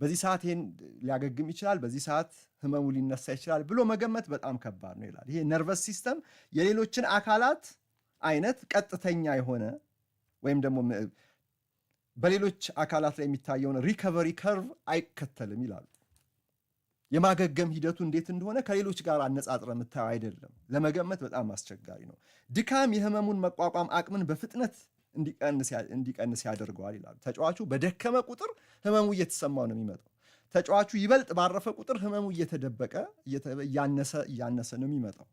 በዚህ ሰዓት ይሄን ሊያገግም ይችላል፣ በዚህ ሰዓት ህመሙ ሊነሳ ይችላል ብሎ መገመት በጣም ከባድ ነው ይላል። ይሄ ነርቨስ ሲስተም የሌሎችን አካላት አይነት ቀጥተኛ የሆነ ወይም ደግሞ በሌሎች አካላት ላይ የሚታየውን ሪከቨሪ ከርቭ አይከተልም ይላሉ። የማገገም ሂደቱ እንዴት እንደሆነ ከሌሎች ጋር አነጻጽረ የምታየው አይደለም። ለመገመት በጣም አስቸጋሪ ነው። ድካም የህመሙን መቋቋም አቅምን በፍጥነት እንዲቀንስ ያደርገዋል ይላሉ። ተጫዋቹ በደከመ ቁጥር ህመሙ እየተሰማው ነው የሚመጣው። ተጫዋቹ ይበልጥ ባረፈ ቁጥር ህመሙ እየተደበቀ እያነሰ ነው የሚመጣው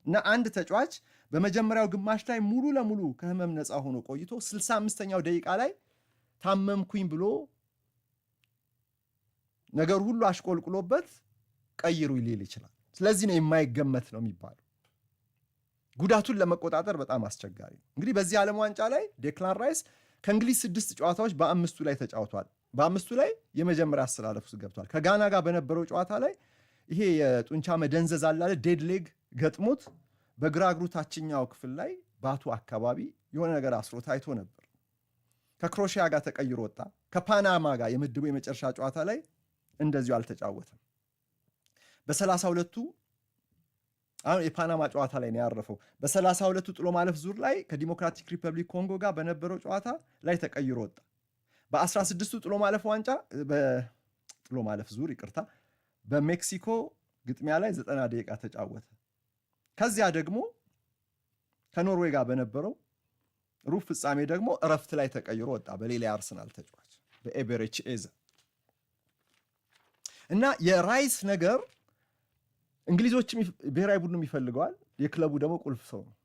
እና አንድ ተጫዋች በመጀመሪያው ግማሽ ላይ ሙሉ ለሙሉ ከህመም ነፃ ሆኖ ቆይቶ 65ኛው ደቂቃ ላይ ታመምኩኝ ብሎ ነገር ሁሉ አሽቆልቁሎበት ቀይሩ ሊል ይችላል። ስለዚህ ነው የማይገመት ነው የሚባለው። ጉዳቱን ለመቆጣጠር በጣም አስቸጋሪ ነው። እንግዲህ በዚህ ዓለም ዋንጫ ላይ ዴክላን ራይስ ከእንግሊዝ 6 ጨዋታዎች በ5ቱ ላይ ተጫውቷል። በ5ቱ ላይ የመጀመሪያ አሰላለፍ ውስጥ ገብቷል። ከጋና ጋር በነበረው ጨዋታ ላይ ይሄ የጡንቻ መደንዘዝ አላለ ዴድ ሌግ ገጥሞት በግራ እግሩ ታችኛው ክፍል ላይ ባቱ አካባቢ የሆነ ነገር አስሮ ታይቶ ነበር። ከክሮሺያ ጋር ተቀይሮ ወጣ። ከፓናማ ጋር የምድቡ የመጨረሻ ጨዋታ ላይ እንደዚሁ አልተጫወተም። በ32ቱ አሁን የፓናማ ጨዋታ ላይ ነው ያረፈው። በ32ቱ ጥሎ ማለፍ ዙር ላይ ከዲሞክራቲክ ሪፐብሊክ ኮንጎ ጋር በነበረው ጨዋታ ላይ ተቀይሮ ወጣ። በ16ቱ ጥሎ ማለፍ ዋንጫ በጥሎ ማለፍ ዙር ይቅርታ፣ በሜክሲኮ ግጥሚያ ላይ 90 ደቂቃ ተጫወተ። ከዚያ ደግሞ ከኖርዌይ ጋር በነበረው ሩብ ፍጻሜ ደግሞ እረፍት ላይ ተቀይሮ ወጣ በሌላ የአርሰናል ተጫዋች በኤቤሬቺ ኤዘ እና የራይስ ነገር እንግሊዞችም ብሔራዊ ቡድኑም ይፈልገዋል። የክለቡ ደግሞ ቁልፍ ሰው ነው።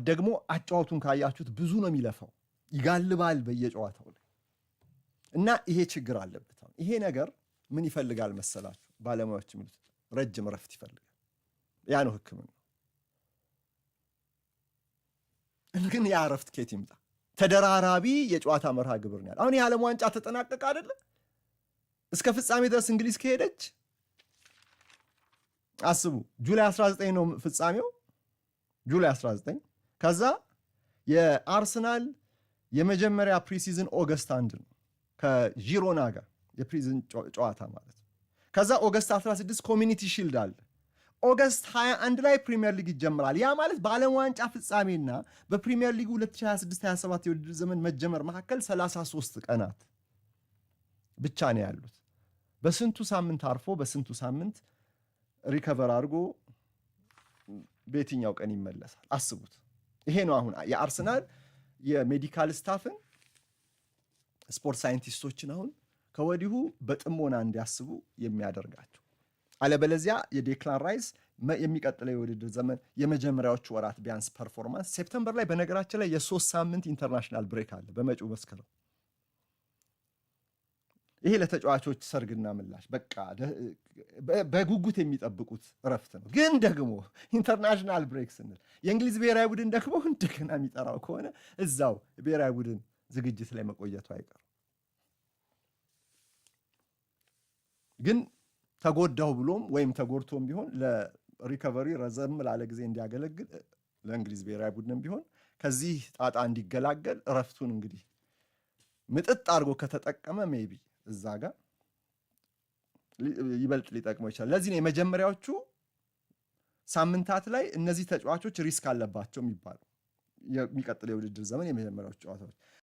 ደግሞ አጫዋቱን ካያችሁት ብዙ ነው የሚለፋው፣ ይጋልባል በየጨዋታው ላይ እና ይሄ ችግር አለበት። ይሄ ነገር ምን ይፈልጋል መሰላችሁ? ባለሙያዎች የሚሉት ረጅም እረፍት ይፈልጋል። ያ ነው ሕክምና። ግን ያ እረፍት ከየት ይምጣ? ተደራራቢ የጨዋታ መርሃ ግብር ነው ያለው። አሁን የዓለም ዋንጫ ተጠናቀቀ አይደለ? እስከ ፍጻሜ ድረስ እንግሊዝ ከሄደች አስቡ፣ ጁላይ 19 ነው ፍጻሜው፣ ጁላይ 19። ከዛ የአርሰናል የመጀመሪያ ፕሪሲዝን ኦገስት 1 ነው ከጂሮና ጋር የፕሪዝን ጨዋታ ማለት ነው። ከዛ ኦገስት 16 ኮሚኒቲ ሺልድ አለ። ኦገስት 21 ላይ ፕሪሚየር ሊግ ይጀምራል። ያ ማለት በዓለም ዋንጫ ፍጻሜና በፕሪሚየር ሊግ 2026-27 የውድድር ዘመን መጀመር መካከል 33 ቀናት ብቻ ነው ያሉት። በስንቱ ሳምንት አርፎ በስንቱ ሳምንት ሪከቨር አድርጎ በየትኛው ቀን ይመለሳል? አስቡት። ይሄ ነው አሁን የአርሰናል የሜዲካል ስታፍን ስፖርት ሳይንቲስቶችን አሁን ከወዲሁ በጥሞና እንዲያስቡ የሚያደርጋቸው። አለበለዚያ የዴክላን ራይስ የሚቀጥለው የውድድር ዘመን የመጀመሪያዎቹ ወራት ቢያንስ ፐርፎርማንስ ሴፕተምበር ላይ በነገራችን ላይ የ3 ሳምንት ኢንተርናሽናል ብሬክ አለ በመጪው መስከረም። ይሄ ለተጫዋቾች ሰርግና ምላሽ በቃ በጉጉት የሚጠብቁት እረፍት ነው። ግን ደግሞ ኢንተርናሽናል ብሬክ ስንል የእንግሊዝ ብሔራዊ ቡድን ደግሞ እንደገና የሚጠራው ከሆነ እዛው ብሔራዊ ቡድን ዝግጅት ላይ መቆየቱ አይቀርም። ግን ተጎዳው ብሎም ወይም ተጎድቶም ቢሆን ለሪከቨሪ ረዘም ላለ ጊዜ እንዲያገለግል ለእንግሊዝ ብሔራዊ ቡድንም ቢሆን ከዚህ ጣጣ እንዲገላገል እረፍቱን እንግዲህ ምጥጥ አድርጎ ከተጠቀመ ሜቢ እዛ ጋር ይበልጥ ሊጠቅመው ይችላል። ለዚህ ነው የመጀመሪያዎቹ ሳምንታት ላይ እነዚህ ተጫዋቾች ሪስክ አለባቸው የሚባለው የሚቀጥለው የውድድር ዘመን የመጀመሪያዎቹ ጨዋታዎች።